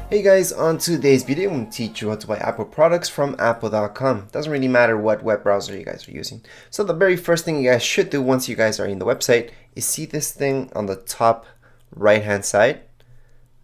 Hey guys, on today's video, I'm going to teach you how to buy Apple products from apple.com. Doesn't really matter what web browser you guys are using. So the very first thing you guys should do once you guys are in the website is see this thing on the top right hand side,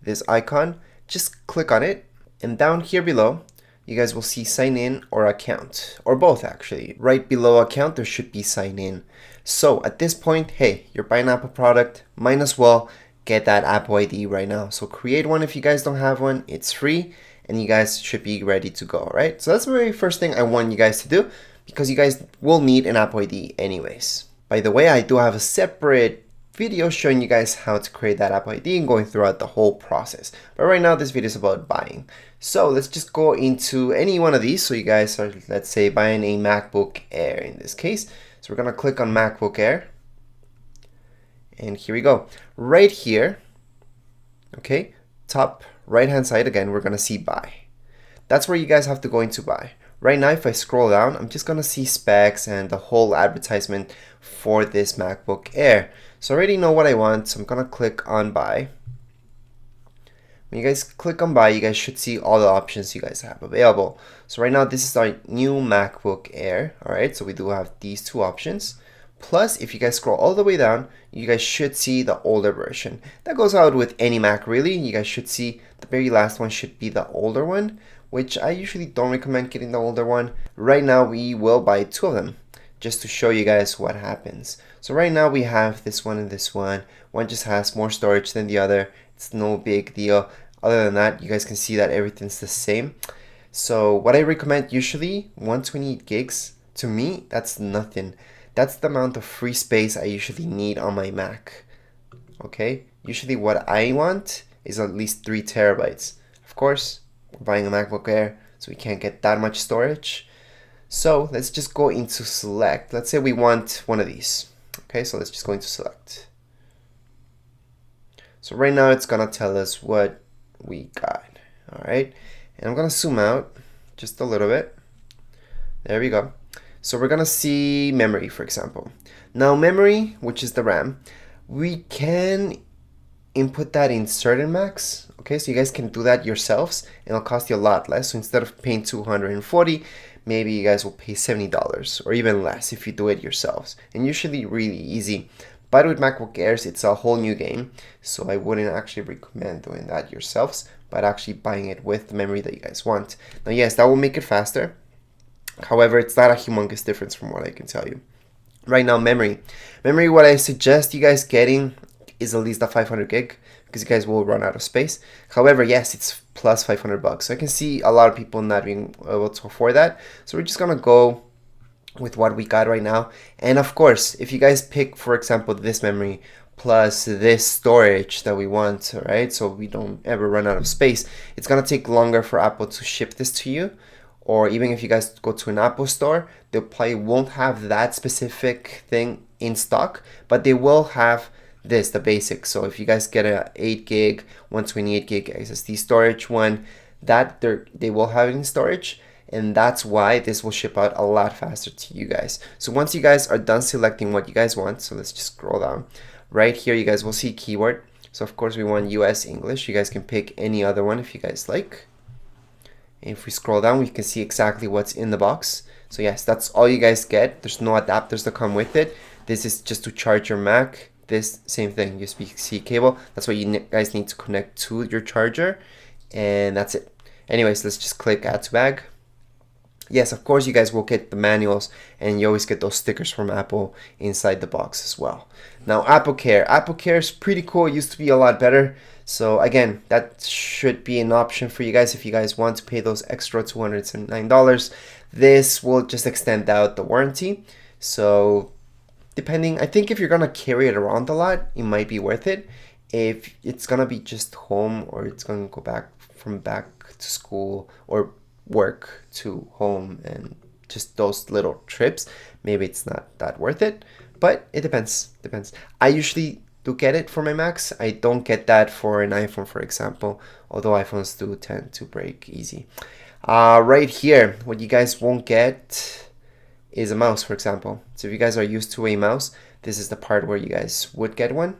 this icon. Just click on it, and down here below you guys will see sign in or account, or both actually. Right below account there should be sign in. So at this point, hey, you're buying an Apple product, might as well get that Apple ID right now. So create one if you guys don't have one. It's free and you guys should be ready to go, right? So that's the very first thing I want you guys to do, because you guys will need an Apple ID anyways. By the way, I do have a separate video showing you guys how to create that Apple ID and going throughout the whole process. But right now this video is about buying. So let's just go into any one of these. So you guys are, let's say, buying a MacBook Air in this case. So we're gonna click on MacBook Air. And here we go. Right here, okay, top right hand side again, we're gonna see buy. That's where you guys have to go into buy. Right now, if I scroll down, I'm just gonna see specs and the whole advertisement for this MacBook Air. So I already know what I want, so I'm gonna click on buy. When you guys click on buy, you guys should see all the options you guys have available. So right now, this is our new MacBook Air. All right, so we do have these two options. Plus, if you guys scroll all the way down, you guys should see the older version. That goes out with any Mac really. You guys should see the very last one should be the older one, which I usually don't recommend getting the older one. Right now, we will buy two of them just to show you guys what happens. So right now we have this one and this one. One just has more storage than the other. It's no big deal. Other than that, you guys can see that everything's the same. So what I recommend usually, 128 gigs, to me, that's nothing. That's the amount of free space I usually need on my Mac. Okay, usually what I want is at least 3 terabytes. Of course, we're buying a MacBook Air, so we can't get that much storage. So let's just go into select. Let's say we want one of these. Okay, so let's just go into select. So right now it's gonna tell us what we got. All right, and I'm gonna zoom out just a little bit. There we go. So we're gonna see memory, for example. Now memory, which is the RAM, we can input that in certain Macs. Okay, so you guys can do that yourselves and it'll cost you a lot less. So instead of paying $240, maybe you guys will pay $70 or even less if you do it yourselves. And usually really easy. But with MacBook Airs, it's a whole new game. So I wouldn't actually recommend doing that yourselves, but actually buying it with the memory that you guys want. Now yes, that will make it faster. However, it's not a humongous difference from what I can tell you. Right now, memory. Memory, what I suggest you guys getting is at least a 500 gig because you guys will run out of space. However, yes, it's plus $500. So I can see a lot of people not being able to afford that. So we're just gonna go with what we got right now. And of course, if you guys pick, for example, this memory plus this storage that we want, right? So we don't ever run out of space. It's gonna take longer for Apple to ship this to you. Or even if you guys go to an Apple store, they probably won't have that specific thing in stock, but they will have this, the basics. So if you guys get a 8 gig, 128 gig SSD storage one, that they will have it in storage, and that's why this will ship out a lot faster to you guys. So once you guys are done selecting what you guys want, so let's just scroll down. Right here, you guys will see keyword. So of course we want US English. You guys can pick any other one if you guys like. If we scroll down, we can see exactly what's in the box. So yes, that's all you guys get. There's no adapters that come with it. This is just to charge your Mac. This same thing, USB-C cable. That's what you guys need to connect to your charger. And that's it. Anyways, let's just click add to bag. Yes, of course you guys will get the manuals and you always get those stickers from Apple inside the box as well. Now Apple Care. Apple Care is pretty cool. It used to be a lot better. So again, that should be an option for you guys if you guys want to pay those extra $279. This will just extend out the warranty. So depending, I think if you're gonna carry it around a lot, it might be worth it. If it's gonna be just home or it's gonna go back to school or work to home and just those little trips, maybe it's not that worth it, but it depends. I usually do get it for my Macs. I don't get that for an iPhone, for example, although iPhones do tend to break easy. Right here, what you guys won't get is a mouse, for example. So if you guys are used to a mouse, this is the part where you guys would get one.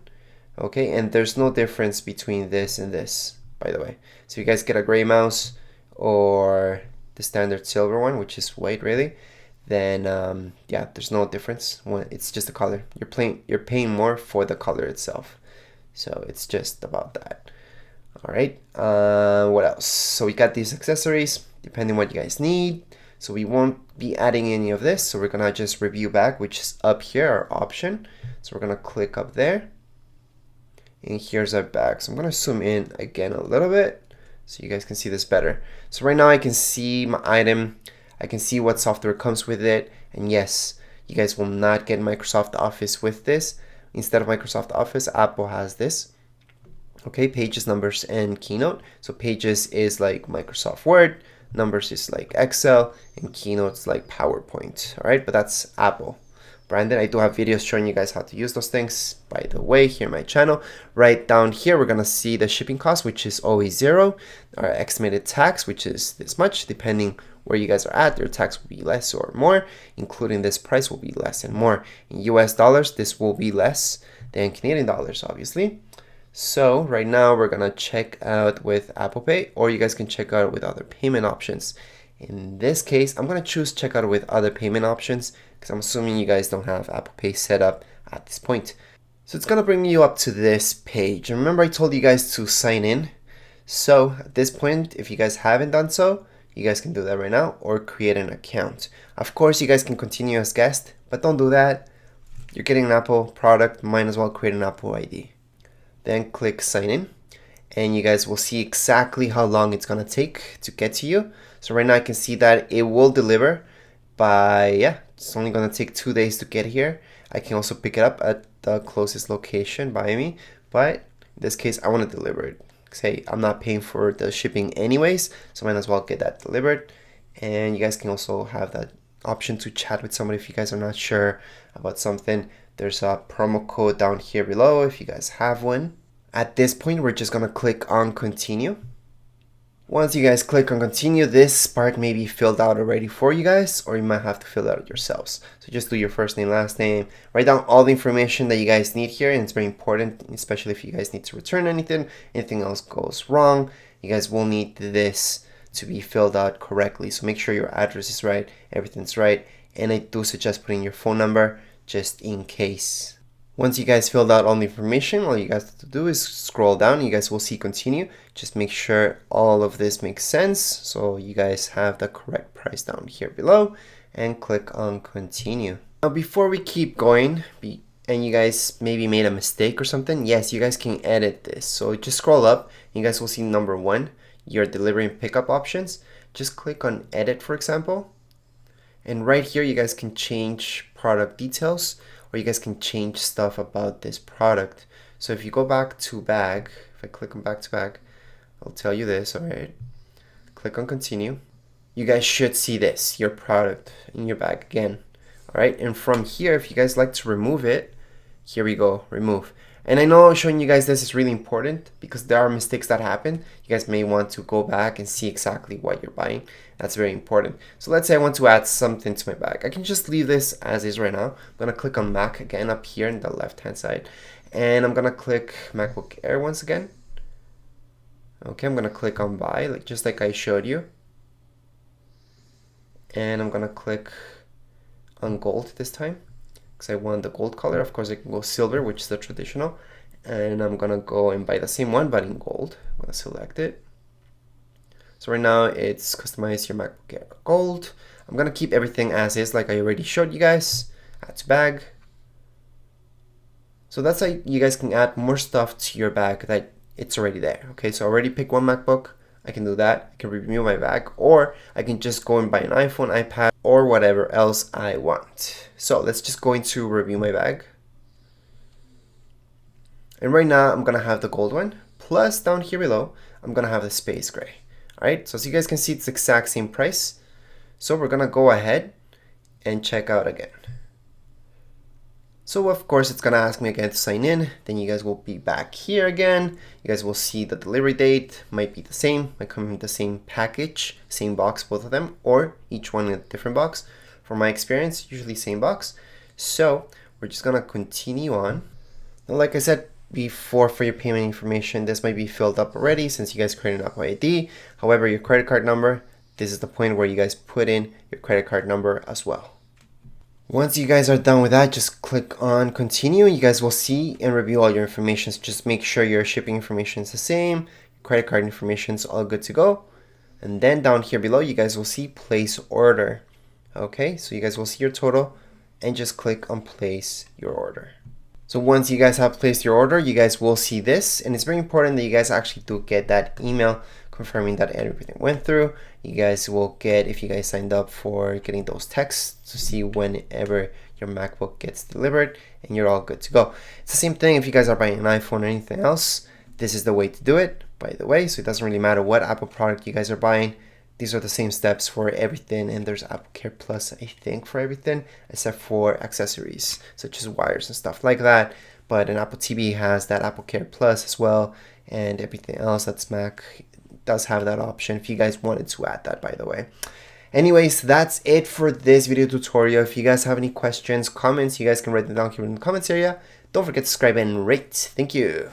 Okay, and there's no difference between this and this. by the way. So if you guys get a gray mouse or the standard silver one, which is white really, then yeah, there's no difference. It's just the color. You're paying more for the color itself. So it's just about that. All right. What else? So we got these accessories, depending what you guys need. So we won't be adding any of this. So we're gonna just review back, which is up here, our option. So we're gonna click up there. And here's our bag. So I'm gonna zoom in again a little bit so you guys can see this better. So right now I can see my item. I can see what software comes with it. And yes, you guys will not get Microsoft Office with this. Instead of Microsoft Office, Apple has this. Okay, Pages, Numbers, and Keynote. So Pages is like Microsoft Word, Numbers is like Excel, and Keynote's like PowerPoint. All right, but that's Apple branded. I do have videos showing you guys how to use those things, by the way, here on my channel. Right down here, we're gonna see the shipping cost, which is always 0. Our estimated tax, which is this much, depending where you guys are at, your tax will be less or more, including this price will be less and more. In US dollars, this will be less than Canadian dollars, obviously. So right now we're gonna check out with Apple Pay, or you guys can check out with other payment options. In this case, I'm gonna choose check out with other payment options because I'm assuming you guys don't have Apple Pay set up at this point. So it's gonna bring you up to this page. And remember I told you guys to sign in. So at this point, if you guys haven't done so, you guys can do that right now or create an account. Of course, you guys can continue as guest, but don't do that. You're getting an Apple product, might as well create an Apple ID. Then click sign in and you guys will see exactly how long it's gonna take to get to you. So right now I can see that it will deliver by, yeah, it's only gonna take 2 days to get here. I can also pick it up at the closest location by me, but in this case I want to deliver it. Say I'm not paying for the shipping anyways, so might as well get that delivered. And you guys can also have that option to chat with somebody if you guys are not sure about something. There's a promo code down here below if you guys have one. At this point, we're just gonna click on continue. Once you guys click on continue, this part may be filled out already for you guys, or you might have to fill it out yourselves. So just do your first name, last name, write down all the information that you guys need here, and it's very important, especially if you guys need to return anything else goes wrong. You guys will need this to be filled out correctly. So make sure your address is right, everything's right, and I do suggest putting your phone number just in case. Once you guys filled out all the information, all you guys have to do is scroll down. You guys will see continue. Just make sure all of this makes sense. So you guys have the correct price down here below and click on continue. Now, before we keep going, and you guys maybe made a mistake or something, yes, you guys can edit this. So just scroll up. You guys will see number 1, your delivery and pickup options. Just click on edit, for example. And right here, you guys can change product details, or you guys can change stuff about this product. So if you go back to bag, if I click on back to bag, I'll tell you this, all right? Click on continue. You guys should see this, your product in your bag again, all right? And from here, if you guys like to remove it, here we go, remove. And I know showing you guys this is really important because there are mistakes that happen. You guys may want to go back and see exactly what you're buying. That's very important. So let's say I want to add something to my bag. I can just leave this as is right now. I'm gonna click on Mac again up here in the left-hand side. And I'm gonna click MacBook Air once again. Okay, I'm gonna click on buy, just like I showed you. And I'm gonna click on gold this time, because I want the gold color. Of course I can go silver, which is the traditional, and I'm gonna go and buy the same one but in gold. I'm gonna select it. So right now it's customize your MacBook Air gold. I'm gonna keep everything as is, like I already showed you guys. Add to bag. So that's how you guys can add more stuff to your bag that it's already there. Okay, so I already picked one MacBook. I can do that. I can review my bag, or I can just go and buy an iPhone, iPad, or whatever else I want. So let's just go into review my bag. And right now I'm gonna have the gold one, plus down here below, I'm gonna have the space gray. All right, so as you guys can see, it's the exact same price. So we're gonna go ahead and check out again. So of course it's gonna ask me again to sign in. Then you guys will be back here again. You guys will see the delivery date might be the same, might come in the same package, same box, both of them, or each one in a different box. From my experience, usually same box. So we're just gonna continue on. Now, like I said, before for your payment information, this might be filled up already since you guys created an Apple ID. However, your credit card number, this is the point where you guys put in your credit card number as well. Once you guys are done with that, just click on continue. You guys will see and review all your information. So just make sure your shipping information is the same, your credit card information is all good to go. And then down here below, you guys will see place order. Okay, so you guys will see your total and just click on place your order. So once you guys have placed your order, you guys will see this, and it's very important that you guys actually do get that email confirming that everything went through. You guys will get, if you guys signed up for getting those texts to see whenever your MacBook gets delivered, and you're all good to go. It's the same thing if you guys are buying an iPhone or anything else. This is the way to do it, by the way, so it doesn't really matter what Apple product you guys are buying. These are the same steps for everything, and there's Apple Care Plus, I think, for everything, except for accessories, such as wires and stuff like that. But an Apple TV has that Apple Care Plus as well, and everything else that's Mac does have that option if you guys wanted to add that, by the way. Anyways, that's it for this video tutorial. If you guys have any questions, comments, you guys can write them down here in the comments area. Don't forget to subscribe and rate. Thank you.